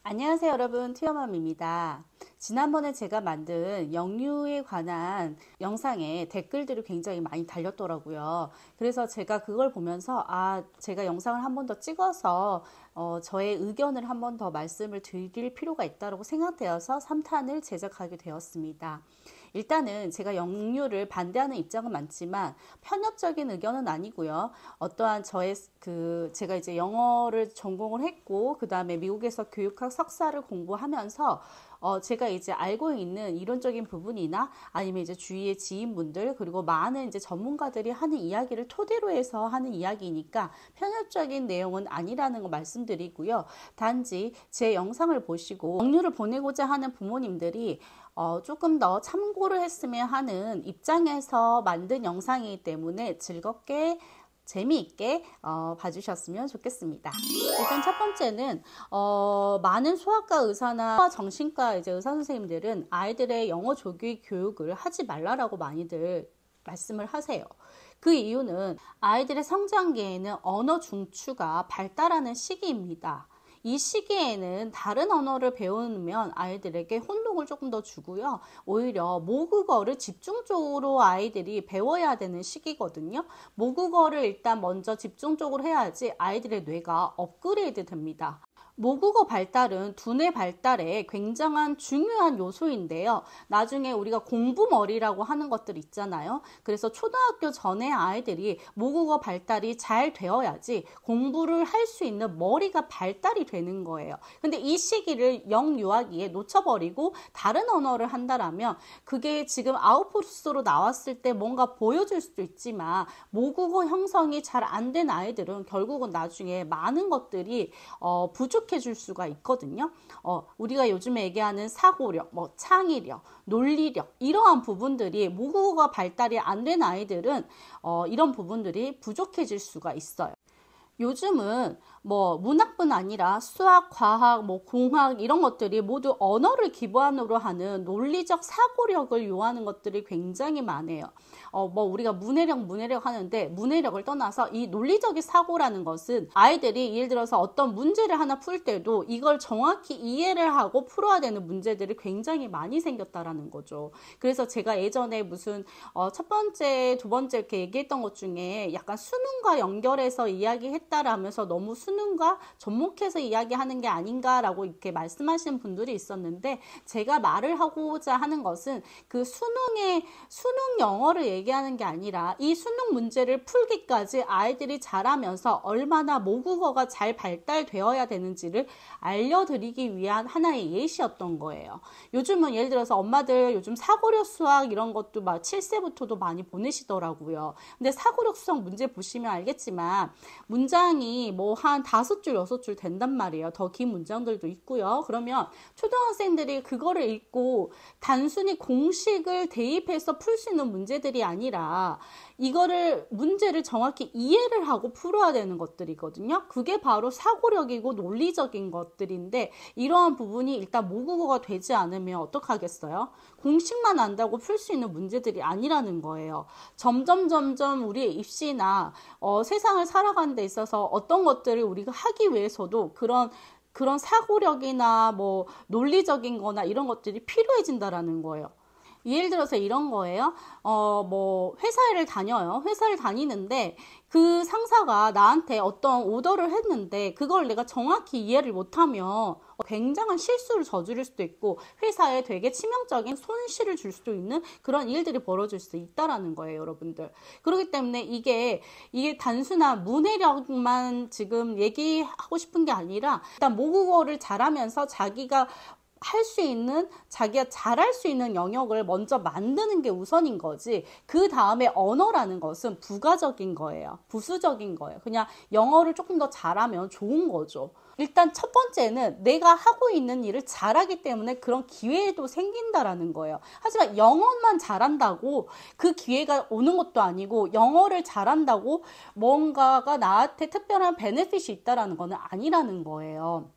안녕하세요 여러분, 튜어맘입니다. 지난번에 제가 만든 영유에 관한 영상에 댓글들이 굉장히 많이 달렸더라고요. 그래서 제가 그걸 보면서 제가 영상을 한 번 더 찍어서 저의 의견을 한 번 더 말씀을 드릴 필요가 있다고 생각되어서 3탄을 제작하게 되었습니다. 일단은 제가 영유를 반대하는 입장은 많지만 편협적인 의견은 아니고요. 어떠한 제가 이제 영어를 전공을 했고 그 다음에 미국에서 교육학 석사를 공부하면서 제가 이제 알고 있는 이론적인 부분이나 아니면 이제 주위의 지인분들 그리고 많은 이제 전문가들이 하는 이야기를 토대로 해서 하는 이야기니까 편협적인 내용은 아니라는 거 말씀드리고요. 단지 제 영상을 보시고 영유를 보내고자 하는 부모님들이 조금 더 참고를 했으면 하는 입장에서 만든 영상이기 때문에 즐겁게 재미있게 봐주셨으면 좋겠습니다. 일단 첫 번째는 많은 소아과 의사나 정신과 이제 의사 선생님들은 아이들의 영어 조기 교육을 하지 말라라고 많이들 말씀을 하세요. 그 이유는 아이들의 성장기에는 언어 중추가 발달하는 시기입니다. 이 시기에는 다른 언어를 배우면 아이들에게 혼동을 조금 더 주고요. 오히려 모국어를 집중적으로 아이들이 배워야 되는 시기거든요. 모국어를 일단 먼저 집중적으로 해야지 아이들의 뇌가 업그레이드 됩니다. 모국어 발달은 두뇌 발달에 굉장한 중요한 요소인데요. 나중에 우리가 공부머리라고 하는 것들 있잖아요. 그래서 초등학교 전에 아이들이 모국어 발달이 잘 되어야지 공부를 할 수 있는 머리가 발달이 되는 거예요. 근데 이 시기를 영유아기에 놓쳐버리고 다른 언어를 한다라면 그게 지금 아웃풋으로 나왔을 때 뭔가 보여줄 수도 있지만 모국어 형성이 잘 안 된 아이들은 결국은 나중에 많은 것들이 부족해질 수가 있거든요. 우리가 요즘에 얘기하는 사고력, 창의력, 논리력 이러한 부분들이 모국어가 발달이 안 된 아이들은 이런 부분들이 부족해질 수가 있어요. 요즘은 문학뿐 아니라 수학, 과학, 공학 이런 것들이 모두 언어를 기반으로 하는 논리적 사고력을 요하는 것들이 굉장히 많아요. 우리가 문해력 하는데 문해력을 떠나서 이 논리적인 사고라는 것은 아이들이 예를 들어서 어떤 문제를 하나 풀 때도 이걸 정확히 이해를 하고 풀어야 되는 문제들이 굉장히 많이 생겼다라는 거죠. 그래서 제가 예전에 무슨 첫 번째, 두 번째 이렇게 얘기했던 것 중에 약간 수능과 연결해서 이야기했다라면서 너무 수능과 접목해서 이야기하는 게 아닌가라고 이렇게 말씀하시는 분들이 있었는데 제가 말을 하고자 하는 것은 그 수능 영어를 얘기하는 게 아니라 이 수능 문제를 풀기까지 아이들이 자라면서 얼마나 모국어가 잘 발달되어야 되는지를 알려드리기 위한 하나의 예시였던 거예요. 요즘은 예를 들어서 엄마들 요즘 사고력 수학 이런 것도 막 7세부터도 많이 보내시더라고요. 근데 사고력 수학 문제 보시면 알겠지만 문장이 한 5줄, 6줄 된단 말이에요. 더 긴 문장들도 있고요. 그러면 초등학생들이 그거를 읽고 단순히 공식을 대입해서 풀 수 있는 문제들이 아니라 이거를 문제를 정확히 이해를 하고 풀어야 되는 것들이거든요. 그게 바로 사고력이고 논리적인 것들인데 이러한 부분이 일단 모국어가 되지 않으면 어떡하겠어요? 공식만 안다고 풀 수 있는 문제들이 아니라는 거예요. 점점 우리의 입시나 세상을 살아가는 데 있어서 어떤 것들을 우리가 하기 위해서도 그런 사고력이나 논리적인 거나 이런 것들이 필요해진다라는 거예요. 예를 들어서 이런 거예요. 회사를 다녀요. 회사를 다니는데 그 상사가 나한테 어떤 오더를 했는데 그걸 내가 정확히 이해를 못하면 굉장한 실수를 저지를 수도 있고 회사에 되게 치명적인 손실을 줄 수도 있는 그런 일들이 벌어질 수 있다라는 거예요, 여러분들. 그렇기 때문에 이게 단순한 문해력만 지금 얘기하고 싶은 게 아니라 일단 모국어를 잘하면서 자기가 잘할 수 있는 영역을 먼저 만드는 게 우선인 거지. 그 다음에 언어라는 것은 부가적인 거예요. 부수적인 거예요. 그냥 영어를 조금 더 잘하면 좋은 거죠. 일단 첫 번째는 내가 하고 있는 일을 잘하기 때문에 그런 기회도 생긴다라는 거예요. 하지만 영어만 잘한다고 그 기회가 오는 것도 아니고 영어를 잘한다고 뭔가가 나한테 특별한 베네핏이 있다라는 거는 아니라는 거예요.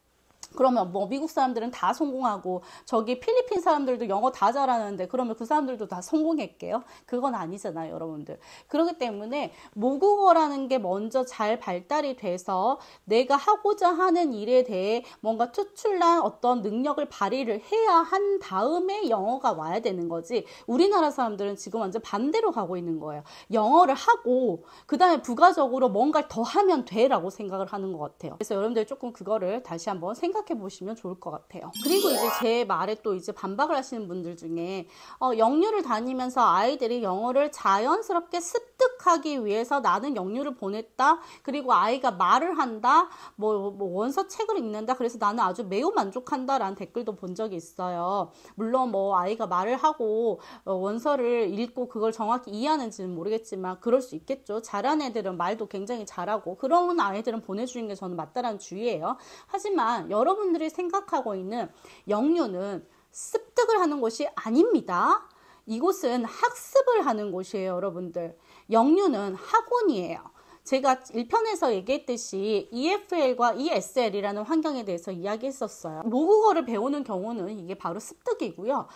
그러면 뭐 미국 사람들은 다 성공하고 저기 필리핀 사람들도 영어 다 잘하는데 그러면 그 사람들도 다 성공할게요? 그건 아니잖아요, 여러분들. 그렇기 때문에 모국어라는 게 먼저 잘 발달이 돼서 내가 하고자 하는 일에 대해 뭔가 특출난 어떤 능력을 발휘를 해야 한 다음에 영어가 와야 되는 거지. 우리나라 사람들은 지금 완전 반대로 가고 있는 거예요. 영어를 하고 그 다음에 부가적으로 뭔가를 더 하면 돼라고 생각을 하는 것 같아요. 그래서 여러분들 조금 그거를 다시 한번 생각해 보시면 좋을 것 같아요. 그리고 이제 제 말에 또 이제 반박을 하시는 분들 중에 영유를 다니면서 아이들이 영어를 자연스럽게 습득하기 위해서 나는 영유를 보냈다. 그리고 아이가 말을 한다. 뭐 원서 책을 읽는다. 그래서 나는 아주 매우 만족한다라는 댓글도 본 적이 있어요. 물론 뭐 아이가 말을 하고 원서를 읽고 그걸 정확히 이해하는지는 모르겠지만 그럴 수 있겠죠. 잘하는 애들은 말도 굉장히 잘하고 그런 아이들은 보내주는 게 저는 맞다라는 주의예요. 하지만 여러분들이 생각하고 있는 영유는 습득을 하는 곳이 아닙니다. 이곳은 학습을 하는 곳이에요, 여러분들. 영유는 학원이에요. 제가 1편에서 얘기했듯이 EFL과 ESL이라는 환경에 대해서 이야기했었어요. 모국어를 배우는 경우는 이게 바로 습득이고요.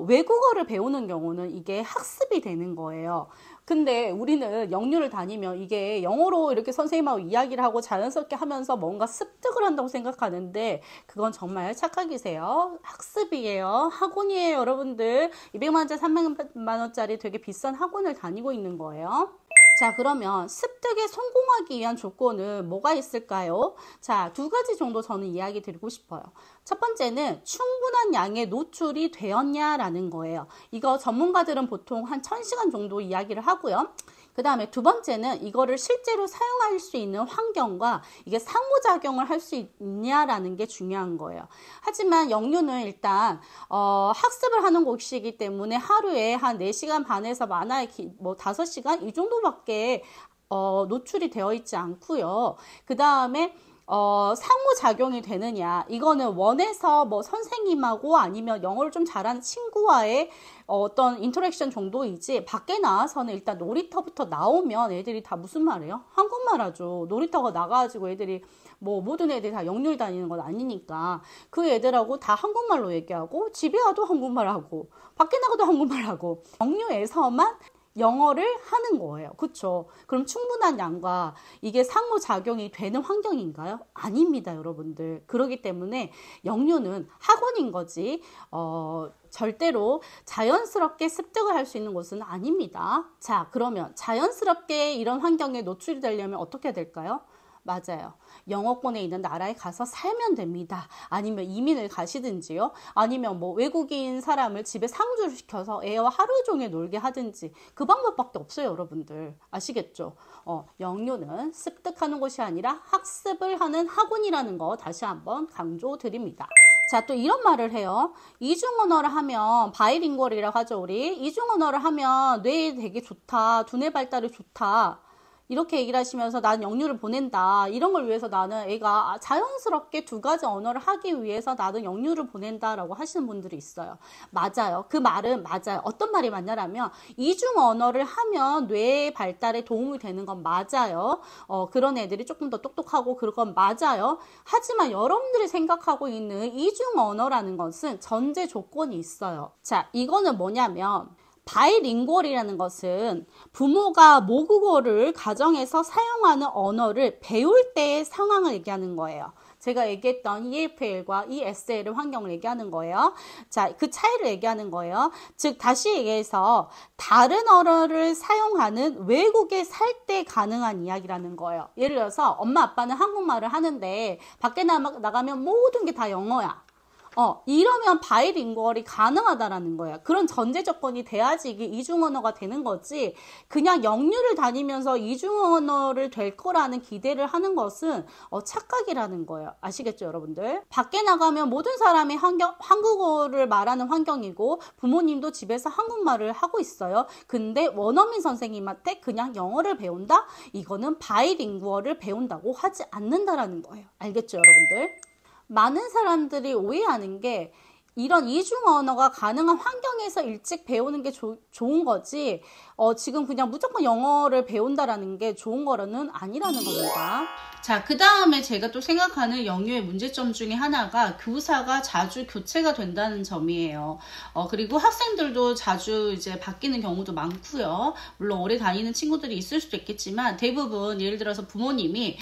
외국어를 배우는 경우는 이게 학습이 되는 거예요. 근데 우리는 영유를 다니면 이게 영어로 이렇게 선생님하고 이야기를 하고 자연스럽게 하면서 뭔가 습득을 한다고 생각하는데 그건 정말 착각이세요. 학습이에요. 학원이에요, 여러분들. 200만 원짜리, 300만 원짜리 되게 비싼 학원을 다니고 있는 거예요. 자, 그러면 습득에 성공하기 위한 조건은 뭐가 있을까요? 자, 두 가지 정도 저는 이야기 드리고 싶어요. 첫 번째는 충분한 양의 노출이 되었냐라는 거예요. 이거 전문가들은 보통 한 1000시간 정도 이야기를 하고요. 그 다음에 두 번째는 이거를 실제로 사용할 수 있는 환경과 이게 상호작용을 할 수 있냐라는 게 중요한 거예요. 하지만 영유는 일단 학습을 하는 곳이기 때문에 하루에 한 4시간 반에서 많아야 뭐 5시간 이 정도밖에 노출이 되어 있지 않고요. 그 다음에 상호작용이 되느냐, 이거는 원에서 뭐 선생님하고 아니면 영어를 좀 잘하는 친구와의 어떤 인터랙션 정도이지 밖에 나와서는 일단 놀이터부터 나오면 애들이 다 무슨 말이에요? 한국말 하죠. 놀이터가 나가가지고 애들이 뭐 모든 애들이 다 영유를 다니는 건 아니니까 그 애들하고 다 한국말로 얘기하고 집에 와도 한국말 하고 밖에 나가도 한국말 하고 영유에서만 영어를 하는 거예요. 그렇죠? 그럼 충분한 양과 이게 상호작용이 되는 환경인가요? 아닙니다, 여러분들. 그렇기 때문에 영유는 학원인 거지 절대로 자연스럽게 습득을 할 수 있는 곳은 아닙니다. 자, 그러면 자연스럽게 이런 환경에 노출이 되려면 어떻게 해야 될까요? 맞아요. 영어권에 있는 나라에 가서 살면 됩니다. 아니면 이민을 가시든지요. 아니면 뭐 외국인 사람을 집에 상주를 시켜서 애와 하루 종일 놀게 하든지 그 방법밖에 없어요, 여러분들. 아시겠죠? 영유는 습득하는 곳이 아니라 학습을 하는 학원이라는 거 다시 한번 강조드립니다. 자, 또 이런 말을 해요. 이중언어를 하면 바이링구얼이라고 하죠, 우리. 이중언어를 하면 뇌에 되게 좋다. 두뇌 발달이 좋다. 이렇게 얘기를 하시면서 나는 영유를 보낸다. 이런 걸 위해서 나는 애가 자연스럽게 두 가지 언어를 하기 위해서 나는 영유를 보낸다라고 하시는 분들이 있어요. 맞아요. 그 말은 맞아요. 어떤 말이 맞냐라면 이중 언어를 하면 뇌 발달에 도움이 되는 건 맞아요. 그런 애들이 조금 더 똑똑하고 그건 맞아요. 하지만 여러분들이 생각하고 있는 이중 언어라는 것은 전제 조건이 있어요. 자, 이거는 뭐냐면 바이링구얼이라는 것은 부모가 모국어를 가정에서 사용하는 언어를 배울 때의 상황을 얘기하는 거예요. 제가 얘기했던 EFL과 ESL의 환경을 얘기하는 거예요. 자, 그 차이를 얘기하는 거예요. 즉 다시 얘기해서 다른 언어를 사용하는 외국에 살 때 가능한 이야기라는 거예요. 예를 들어서 엄마 아빠는 한국말을 하는데 밖에 나가면 모든 게 다 영어야. 이러면 바이링구얼이 가능하다라는 거예요. 그런 전제 조건이 돼야지 이게 이중언어가 되는 거지. 그냥 영유를 다니면서 이중언어를 될 거라는 기대를 하는 것은 착각이라는 거예요. 아시겠죠, 여러분들? 밖에 나가면 모든 사람이 한국어를 말하는 환경이고 부모님도 집에서 한국말을 하고 있어요. 근데 원어민 선생님한테 그냥 영어를 배운다? 이거는 바이링구얼을 배운다고 하지 않는다라는 거예요. 알겠죠, 여러분들? 많은 사람들이 오해하는 게 이런 이중 언어가 가능한 환경에서 일찍 배우는 게 좋은 거지 지금 그냥 무조건 영어를 배운다라는 게 좋은 거는 아니라는 겁니다. 자, 그 다음에 제가 또 생각하는 영유의 문제점 중에 하나가 교사가 자주 교체가 된다는 점이에요. 그리고 학생들도 자주 이제 바뀌는 경우도 많고요. 물론 오래 다니는 친구들이 있을 수도 있겠지만 대부분 예를 들어서 부모님이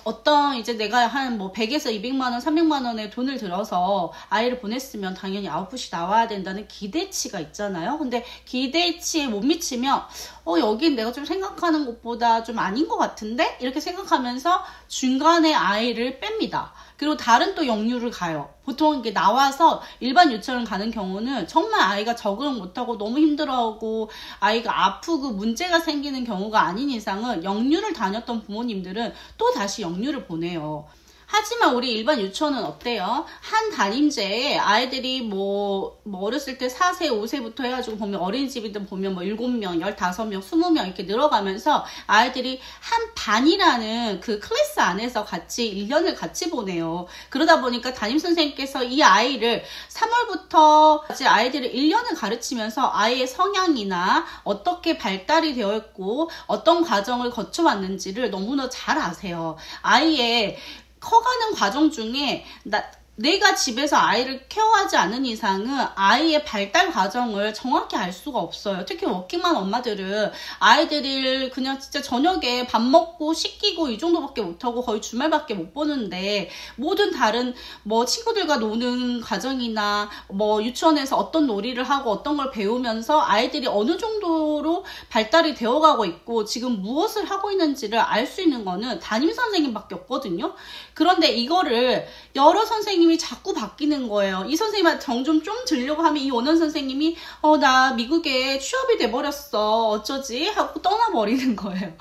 어떤 이제 내가 한 뭐 100에서 200만 원, 300만 원의 돈을 들어서 아이를 보냈으면 당연히 아웃풋이 나와야 된다는 기대치가 있잖아요. 근데 기대치에 못 미치면 여긴 내가 좀 생각하는 것보다 좀 아닌 것 같은데? 이렇게 생각하면서 중간에 아이를 뺍니다. 그리고 다른 또 영유를 가요. 보통 이게 나와서 일반 유치원을 가는 경우는 정말 아이가 적응 못하고 너무 힘들어하고 아이가 아프고 문제가 생기는 경우가 아닌 이상은 영유를 다녔던 부모님들은 또 다시 영유를 보내요. 하지만 우리 일반 유치원은 어때요? 한 담임제에 아이들이 뭐 어렸을 때 4세, 5세부터 해가지고 보면 어린이집이든 보면 뭐 7명, 15명, 20명 이렇게 늘어가면서 아이들이 한 반이라는 그 클래스 안에서 같이 1년을 같이 보내요. 그러다 보니까 담임선생님께서 이 아이를 3월부터 이제 아이들을 1년을 가르치면서 아이의 성향이나 어떻게 발달이 되어 있고 어떤 과정을 거쳐왔는지를 너무나 잘 아세요. 아이의 커가는 과정 중에 내가 집에서 아이를 케어하지 않는 이상은 아이의 발달 과정을 정확히 알 수가 없어요. 특히 워킹맘 엄마들은 아이들을 그냥 진짜 저녁에 밥 먹고 씻기고 이 정도밖에 못하고 거의 주말밖에 못 보는데 모든 다른 뭐 친구들과 노는 과정이나 뭐 유치원에서 어떤 놀이를 하고 어떤 걸 배우면서 아이들이 어느 정도로 발달이 되어가고 있고 지금 무엇을 하고 있는지를 알 수 있는 거는 담임선생님밖에 없거든요. 그런데 이거를 여러 선생님이 자꾸 바뀌는 거예요. 이 선생님한테 정 좀 들려고 하면 이 원원 선생님이 나 미국에 취업이 돼버렸어 어쩌지 하고 떠나버리는 거예요.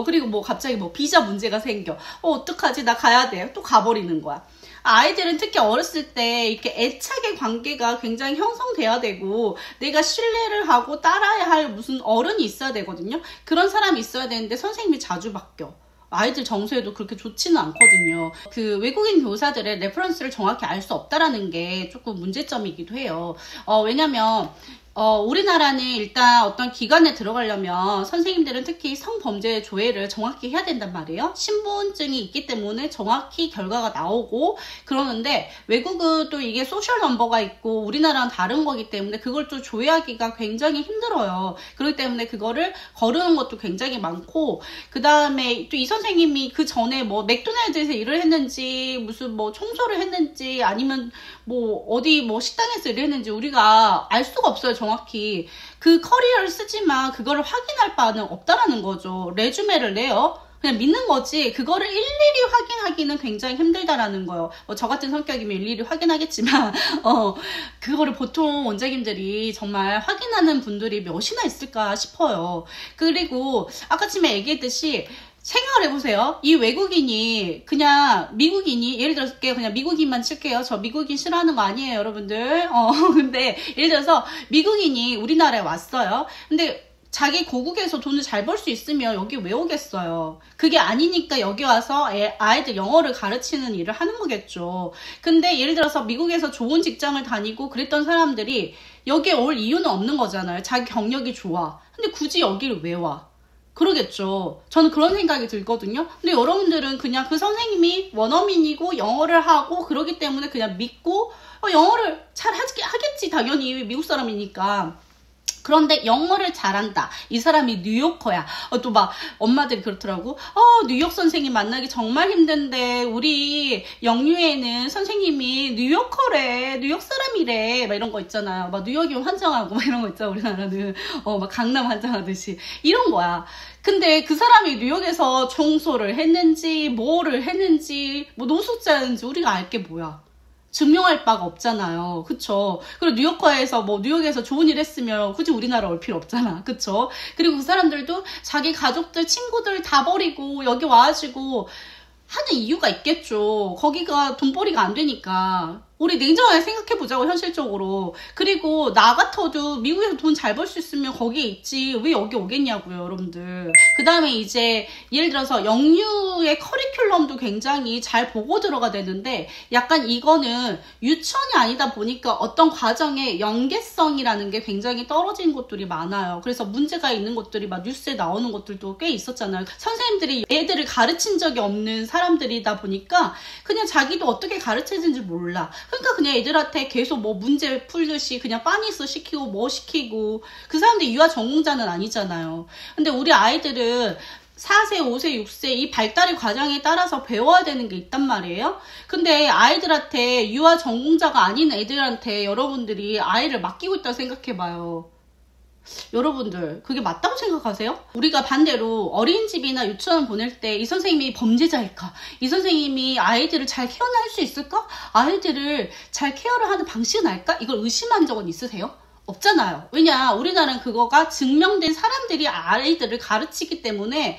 그리고 뭐 갑자기 뭐 비자 문제가 생겨. 어떡하지 나 가야 돼. 또 가버리는 거야. 아이들은 특히 어렸을 때 이렇게 애착의 관계가 굉장히 형성돼야 되고 내가 신뢰를 하고 따라야 할 무슨 어른이 있어야 되거든요. 그런 사람이 있어야 되는데 선생님이 자주 바뀌어. 아이들 정서에도 그렇게 좋지는 않거든요. 그 외국인 교사들의 레퍼런스를 정확히 알 수 없다라는 게 조금 문제점이기도 해요. 왜냐면 우리나라는 일단 어떤 기관에 들어가려면 선생님들은 특히 성범죄 조회를 정확히 해야 된단 말이에요. 신분증이 있기 때문에 정확히 결과가 나오고 그러는데 외국은 또 이게 소셜 넘버가 있고 우리나라는 다른 거기 때문에 그걸 또 조회하기가 굉장히 힘들어요. 그렇기 때문에 그거를 거르는 것도 굉장히 많고 그 다음에 또 이 선생님이 그 전에 뭐 맥도날드에서 일을 했는지 무슨 뭐 청소를 했는지 아니면 뭐 어디 뭐 식당에서 일을 했는지 우리가 알 수가 없어요. 정확히 그 커리어를 쓰지만 그거를 확인할 바는 없다라는 거죠. 레주메를 내요. 그냥 믿는 거지 그거를 일일이 확인하기는 굉장히 힘들다라는 거예요. 저 같은 성격이면 일일이 확인하겠지만 그거를 보통 원장님들이 정말 확인하는 분들이 몇이나 있을까 싶어요. 그리고 아까 전에 얘기했듯이 생각을 해보세요. 이 외국인이 그냥 미국인이 예를 들어서 그냥 미국인만 칠게요. 저 미국인 싫어하는 거 아니에요 여러분들. 근데 예를 들어서 미국인이 우리나라에 왔어요. 근데 자기 고국에서 돈을 잘 벌 수 있으면 여기 왜 오겠어요? 그게 아니니까 여기 와서 아이들 영어를 가르치는 일을 하는 거겠죠. 근데 예를 들어서 미국에서 좋은 직장을 다니고 그랬던 사람들이 여기에 올 이유는 없는 거잖아요. 자기 경력이 좋아. 근데 굳이 여기를 왜 와? 그러겠죠. 저는 그런 생각이 들거든요. 근데 여러분들은 그냥 그 선생님이 원어민이고 영어를 하고 그러기 때문에 그냥 믿고 영어를 잘 하겠지 당연히 미국 사람이니까. 그런데 영어를 잘한다. 이 사람이 뉴요커야. 또 막 엄마들이 그렇더라고. 뉴욕 선생님 만나기 정말 힘든데 우리 영유에는 선생님이 뉴요커래. 뉴욕 사람이래. 막 이런 거 있잖아요. 막 뉴욕이면 환장하고 막 이런 거 있잖아. 우리나라는. 막 강남 환장하듯이. 이런 거야. 근데 그 사람이 뉴욕에서 청소를 했는지 뭐를 했는지 뭐 노숙자였는지 우리가 알 게 뭐야. 증명할 바가 없잖아요. 그쵸? 그리고 뉴요커에서 뭐 뉴욕에서 좋은 일 했으면 굳이 우리나라 올 필요 없잖아. 그쵸? 그리고 그 사람들도 자기 가족들, 친구들 다 버리고 여기 와가지고 하는 이유가 있겠죠. 거기가 돈벌이가 안 되니까. 우리 냉정하게 생각해보자고, 현실적으로. 그리고 나 같아도 미국에서 돈 잘 벌 수 있으면 거기에 있지 왜 여기 오겠냐고요, 여러분들. 그 다음에 이제 예를 들어서 영유의 커리큘럼도 굉장히 잘 보고 들어가 되는데, 약간 이거는 유치원이 아니다 보니까 어떤 과정의 연계성이라는 게 굉장히 떨어진 곳들이 많아요. 그래서 문제가 있는 것들이 막 뉴스에 나오는 것들도 꽤 있었잖아요. 선생님들이 애들을 가르친 적이 없는 사람들이다 보니까 그냥 자기도 어떻게 가르쳐야되는지 몰라. 그러니까 그냥 애들한테 계속 뭐 문제 풀듯이 그냥 파니스 시키고 뭐 시키고, 그 사람들이 유아 전공자는 아니잖아요. 근데 우리 아이들은 4세, 5세, 6세 이 발달의 과정에 따라서 배워야 되는 게 있단 말이에요. 근데 아이들한테, 유아 전공자가 아닌 애들한테 여러분들이 아이를 맡기고 있다고 생각해봐요. 여러분들 그게 맞다고 생각하세요? 우리가 반대로 어린이집이나 유치원 보낼 때 이 선생님이 범죄자일까? 이 선생님이 아이들을 잘 케어할 수 있을까? 아이들을 잘 케어를 하는 방식은 알까? 이걸 의심한 적은 있으세요? 없잖아요. 왜냐, 우리나라는 그거가 증명된 사람들이 아이들을 가르치기 때문에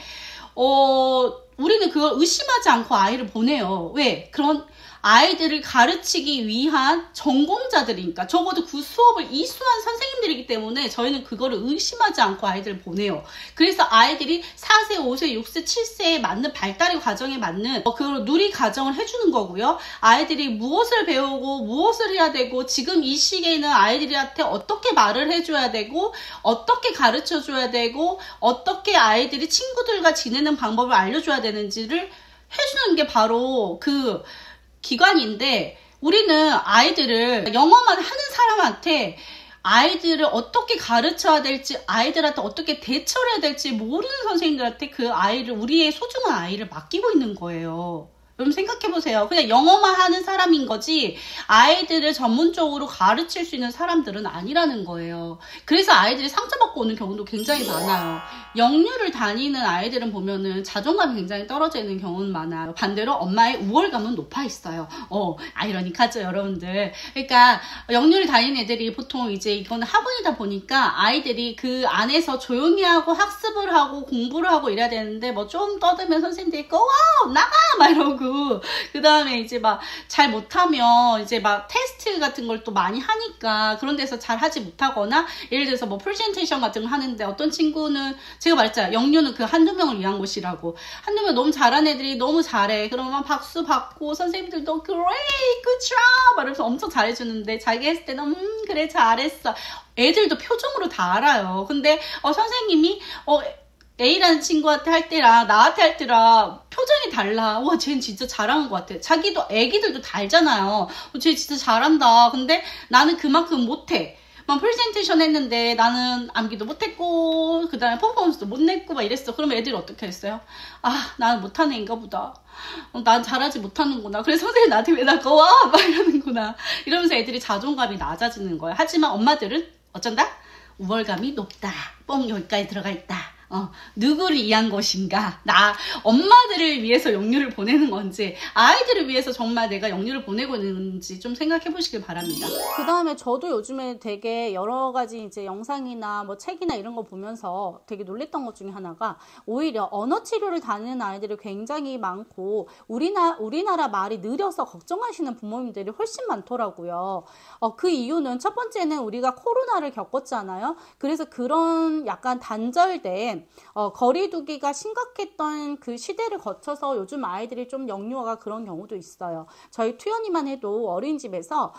우리는 그걸 의심하지 않고 아이를 보내요. 왜? 그런 아이들을 가르치기 위한 전공자들이니까, 적어도 그 수업을 이수한 선생님들이기 때문에 저희는 그거를 의심하지 않고 아이들을 보내요. 그래서 아이들이 4세, 5세, 6세, 7세에 맞는 발달의 과정에 맞는 그걸 누리 과정을 해주는 거고요. 아이들이 무엇을 배우고 무엇을 해야 되고, 지금 이 시기에는 아이들한테 어떻게 말을 해줘야 되고, 어떻게 가르쳐줘야 되고, 어떻게 아이들이 친구들과 지내는 방법을 알려줘야 되는지를 해주는 게 바로 그 기관인데, 우리는 아이들을 영어만 하는 사람한테 아이들을 어떻게 가르쳐야 될지, 아이들한테 어떻게 대처를 해야 될지 모르는 선생님들한테 그 아이를, 우리의 소중한 아이를 맡기고 있는 거예요. 여러분 생각해보세요. 그냥 영어만 하는 사람인 거지 아이들을 전문적으로 가르칠 수 있는 사람들은 아니라는 거예요. 그래서 아이들이 상처받고 오는 경우도 굉장히 많아요. 영유를 다니는 아이들은 보면은 자존감이 굉장히 떨어지는 경우는 많아요. 반대로 엄마의 우월감은 높아 있어요. 아이러니하죠, 여러분들. 그러니까 영유를 다니는 애들이 보통 이제 이거는 학원이다 보니까 아이들이 그 안에서 조용히 하고 학습을 하고 공부를 하고 이래야 되는데, 뭐 좀 떠들면 선생님들이 와우 나가 막 이러고, 그 다음에 이제 막 잘 못하면 이제 막 테스트 같은 걸 또 많이 하니까 그런 데서 잘 하지 못하거나, 예를 들어서 뭐 프레젠테이션 같은 거 하는데 어떤 친구는, 제가 말했잖아요, 영유는 그 한두 명을 위한 곳이라고. 한두 명 너무 잘하는 애들이 너무 잘해. 그러면 박수 받고 선생님들도 great, good job 이러면서 엄청 잘해주는데, 자기가 했을 때는 그래 잘했어. 애들도 표정으로 다 알아요. 근데 선생님이 A라는 친구한테 할 때랑 나한테 할 때랑 표정이 달라. 와, 쟤는 진짜 잘하는 것 같아. 자기도, 애기들도 다 알잖아요. 쟤 진짜 잘한다. 근데 나는 그만큼 못해. 막 프레젠테이션 했는데 나는 암기도 못했고, 그 다음에 퍼포먼스도 못 냈고 막 이랬어. 그러면 애들이 어떻게 했어요? 아, 나는 못하는 애인가 보다. 난 잘하지 못하는구나. 그래서 선생님이 나한테 왜 나가와? 막 이러는구나. 이러면서 애들이 자존감이 낮아지는 거야. 하지만 엄마들은 어쩐다? 우월감이 높다. 뻥, 여기까지 들어가 있다. 누구를 위한 것인가? 엄마들을 위해서 영유를 보내는 건지, 아이들을 위해서 정말 내가 영유를 보내고 있는지 좀 생각해 보시길 바랍니다. 그 다음에 저도 요즘에 되게 여러 가지 이제 영상이나 뭐 책이나 이런 거 보면서 되게 놀랬던 것 중에 하나가, 오히려 언어 치료를 다니는 아이들이 굉장히 많고, 우리나라 말이 느려서 걱정하시는 부모님들이 훨씬 많더라고요. 그 이유는 첫 번째는 우리가 코로나를 겪었잖아요. 그래서 그런 약간 단절된 거리두기가 심각했던 그 시대를 거쳐서 요즘 아이들이 좀 영유아가 그런 경우도 있어요. 저희 투연이만 해도 어린이집에서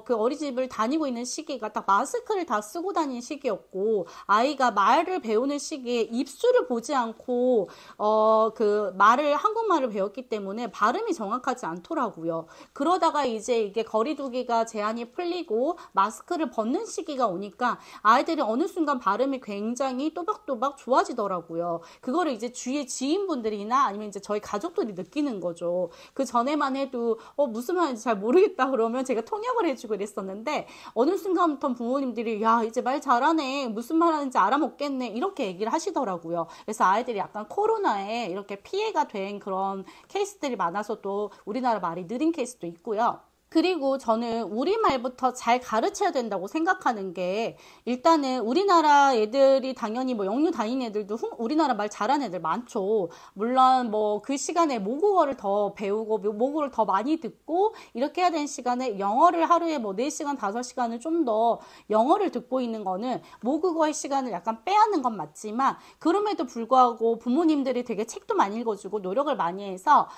그 어린이집을 다니고 있는 시기가 딱 마스크를 다 쓰고 다니는 시기였고, 아이가 말을 배우는 시기에 입술을 보지 않고 그 한국말을 배웠기 때문에 발음이 정확하지 않더라고요. 그러다가 이제 이게 거리두기가 제한이 풀리고 마스크를 벗는 시기가 오니까 아이들이 어느 순간 발음이 굉장히 또박또박 좋아지더라고요. 그거를 이제 주위의 지인분들이나 아니면 이제 저희 가족들이 느끼는 거죠. 그 전에만 해도 무슨 말인지 잘 모르겠다 그러면 제가 통역을 해주고 이랬었는데, 어느 순간부터 부모님들이 야, 이제 말 잘하네, 무슨 말 하는지 알아먹겠네, 이렇게 얘기를 하시더라고요. 그래서 아이들이 약간 코로나에 이렇게 피해가 된 그런 케이스들이 많아서 또 우리나라 말이 느린 케이스도 있고요. 그리고 저는 우리말부터 잘 가르쳐야 된다고 생각하는 게, 일단은 우리나라 애들이 당연히 뭐 영유 다닌 애들도 우리나라 말 잘하는 애들 많죠. 물론 뭐 그 시간에 모국어를 더 배우고 모국어를 더 많이 듣고 이렇게 해야 되는 시간에 영어를 하루에 뭐 4시간, 5시간을 좀 더 영어를 듣고 있는 거는 모국어의 시간을 약간 빼앗는 건 맞지만, 그럼에도 불구하고 부모님들이 되게 책도 많이 읽어주고 노력을 많이 해서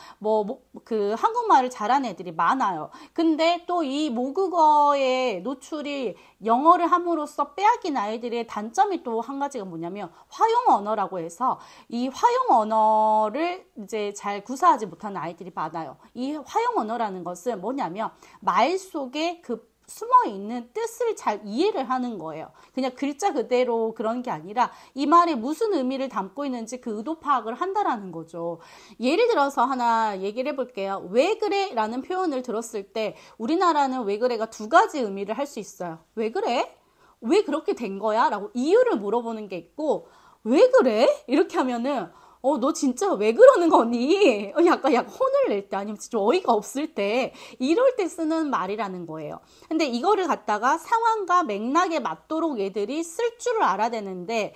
그 한국말을 잘하는 애들이 많아요. 근데 또 이 모국어의 노출이 영어를 함으로써 빼앗긴 아이들의 단점이 또 한 가지가 뭐냐면 화용 언어라고 해서, 이 화용 언어를 이제 잘 구사하지 못하는 아이들이 많아요. 이 화용 언어라는 것은 뭐냐면 말 속에 그 숨어있는 뜻을 잘 이해를 하는 거예요. 그냥 글자 그대로 그런 게 아니라 이 말에 무슨 의미를 담고 있는지 그 의도 파악을 한다라는 거죠. 예를 들어서 하나 얘기를 해볼게요. 왜 그래? 라는 표현을 들었을 때 우리나라는 왜 그래가 2가지 의미를 할 수 있어요. 왜 그래? 왜 그렇게 된 거야? 라고 이유를 물어보는 게 있고, 왜 그래? 이렇게 하면은 너 진짜 왜 그러는 거니? 약간 혼을 낼 때, 아니면 진짜 어이가 없을 때, 이럴 때 쓰는 말이라는 거예요. 근데 이거를 갖다가 상황과 맥락에 맞도록 얘들이 쓸 줄을 알아야 되는데,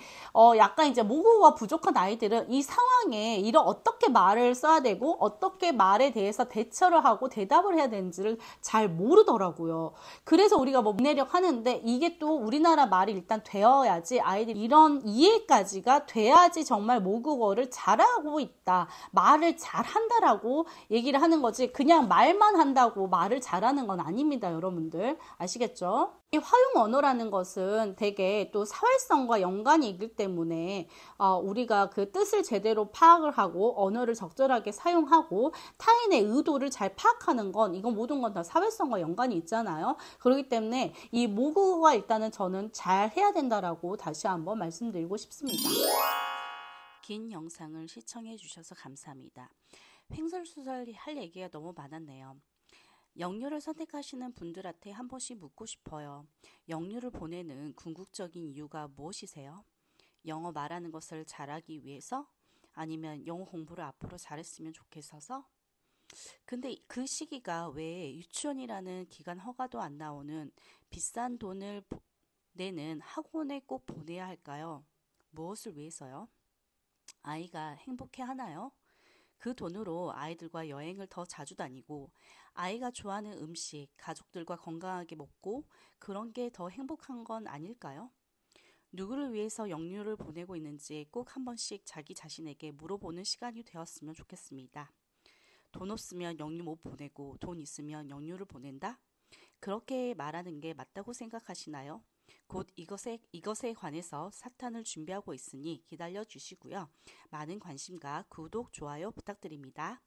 약간 이제 모국어가 부족한 아이들은 이 상황에 이런 어떻게 말을 써야 되고, 어떻게 말에 대해서 대처를 하고 대답을 해야 되는지를 잘 모르더라고요. 그래서 우리가 뭐 문해력 하는데, 이게 또 우리나라 말이 일단 되어야지, 아이들이 이런 이해까지가 돼야지 정말 모국어를 잘하고 있다, 말을 잘한다라고 얘기를 하는 거지, 그냥 말만 한다고 말을 잘하는 건 아닙니다. 여러분들 아시겠죠? 이 화용 언어라는 것은 되게 또 사회성과 연관이 있기 때문에 우리가 그 뜻을 제대로 파악을 하고 언어를 적절하게 사용하고 타인의 의도를 잘 파악하는 건, 이건 모든 건 다 사회성과 연관이 있잖아요. 그렇기 때문에 이 모국어가 일단은 저는 잘 해야 된다라고 다시 한번 말씀드리고 싶습니다. 긴 영상을 시청해 주셔서 감사합니다. 횡설수설 할 얘기가 너무 많았네요. 영유를 선택하시는 분들한테 한 번씩 묻고 싶어요. 영유를 보내는 궁극적인 이유가 무엇이세요? 영어 말하는 것을 잘하기 위해서? 아니면 영어 공부를 앞으로 잘했으면 좋겠어서? 근데 그 시기가 왜 유치원이라는 기간 허가도 안 나오는 비싼 돈을 내는 학원에 꼭 보내야 할까요? 무엇을 위해서요? 아이가 행복해 하나요? 그 돈으로 아이들과 여행을 더 자주 다니고, 아이가 좋아하는 음식, 가족들과 건강하게 먹고, 그런 게 더 행복한 건 아닐까요? 누구를 위해서 영유를 보내고 있는지 꼭 한 번씩 자기 자신에게 물어보는 시간이 되었으면 좋겠습니다. 돈 없으면 영유 못 보내고 돈 있으면 영유를 보낸다? 그렇게 말하는 게 맞다고 생각하시나요? 곧 이것에 관해서 사탄을 준비하고 있으니 기다려 주시고요. 많은 관심과 구독, 좋아요 부탁드립니다.